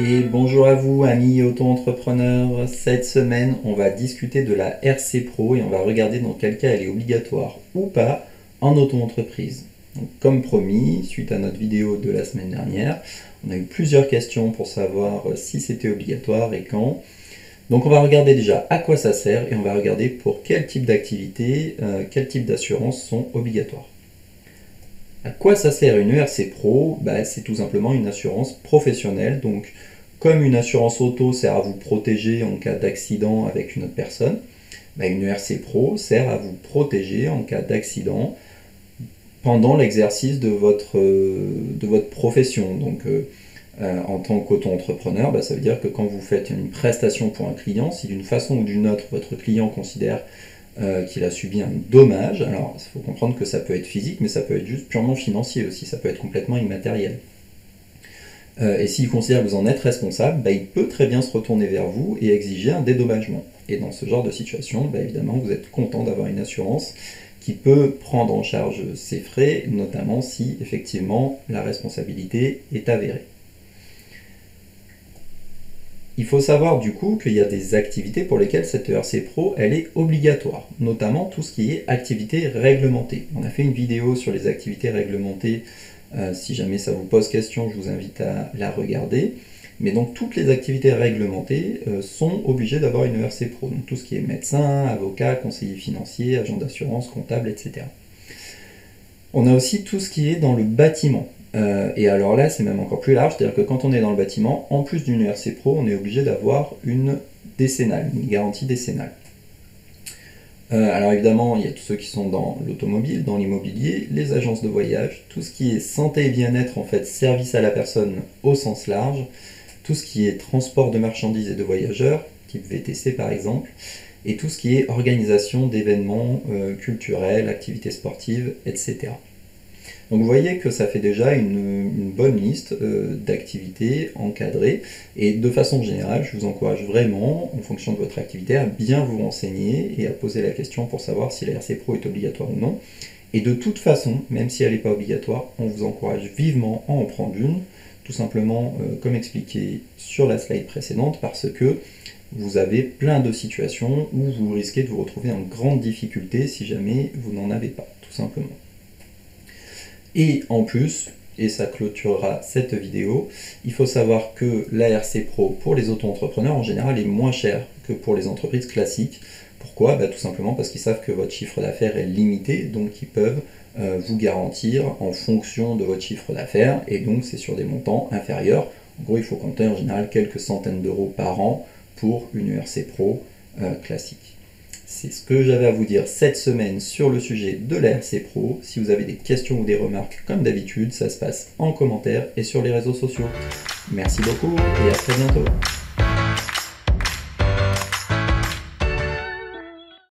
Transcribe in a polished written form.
Et bonjour à vous, amis auto-entrepreneurs. Cette semaine, on va discuter de la RC Pro et on va regarder dans quel cas elle est obligatoire ou pas en auto-entreprise. Donc, comme promis, suite à notre vidéo de la semaine dernière, on a eu plusieurs questions pour savoir si c'était obligatoire et quand. Donc on va regarder déjà à quoi ça sert et on va regarder pour quel type d'activité, quel type d'assurance sont obligatoires. À quoi ça sert une ERC Pro? C'est tout simplement une assurance professionnelle. Donc, comme une assurance auto sert à vous protéger en cas d'accident avec une autre personne, une ERC Pro sert à vous protéger en cas d'accident pendant l'exercice de votre profession. Donc, en tant qu'auto-entrepreneur, ça veut dire que quand vous faites une prestation pour un client, si d'une façon ou d'une autre votre client considère qu'il a subi un dommage, alors il faut comprendre que ça peut être physique, mais ça peut être juste purement financier aussi, ça peut être complètement immatériel. Et s'il considère que vous en êtes responsable, il peut très bien se retourner vers vous et exiger un dédommagement. Et dans ce genre de situation, évidemment, vous êtes content d'avoir une assurance qui peut prendre en charge ces frais, notamment si effectivement la responsabilité est avérée. Il faut savoir du coup qu'il y a des activités pour lesquelles cette ERC Pro elle est obligatoire, notamment tout ce qui est activité réglementée. On a fait une vidéo sur les activités réglementées, si jamais ça vous pose question, je vous invite à la regarder. Mais donc toutes les activités réglementées sont obligées d'avoir une ERC Pro, donc tout ce qui est médecin, avocat, conseiller financier, agent d'assurance, comptable, etc. On a aussi tout ce qui est dans le bâtiment. Et alors là, c'est même encore plus large, c'est-à-dire que quand on est dans le bâtiment, en plus d'une ERC Pro, on est obligé d'avoir une décennale, une garantie décennale. Alors évidemment, il y a tous ceux qui sont dans l'automobile, dans l'immobilier, les agences de voyage, tout ce qui est santé et bien-être, en fait, service à la personne au sens large, tout ce qui est transport de marchandises et de voyageurs, type VTC par exemple, et tout ce qui est organisation d'événements culturels, activités sportives, etc. Donc vous voyez que ça fait déjà une bonne liste d'activités encadrées, et de façon générale, je vous encourage vraiment, en fonction de votre activité, à bien vous renseigner et à poser la question pour savoir si la RC Pro est obligatoire ou non. Et de toute façon, même si elle n'est pas obligatoire, on vous encourage vivement à en prendre une, tout simplement comme expliqué sur la slide précédente, parce que vous avez plein de situations où vous risquez de vous retrouver en grande difficulté si jamais vous n'en avez pas, tout simplement. Et en plus, et ça clôturera cette vidéo, il faut savoir que la RC Pro pour les auto-entrepreneurs en général est moins chère que pour les entreprises classiques. Pourquoi? Tout simplement parce qu'ils savent que votre chiffre d'affaires est limité, donc ils peuvent vous garantir en fonction de votre chiffre d'affaires, et donc c'est sur des montants inférieurs. En gros, il faut compter en général quelques centaines d'euros par an pour une ERC Pro classique. C'est ce que j'avais à vous dire cette semaine sur le sujet de la RC Pro. Si vous avez des questions ou des remarques, comme d'habitude, ça se passe en commentaire et sur les réseaux sociaux. Merci beaucoup et à très bientôt.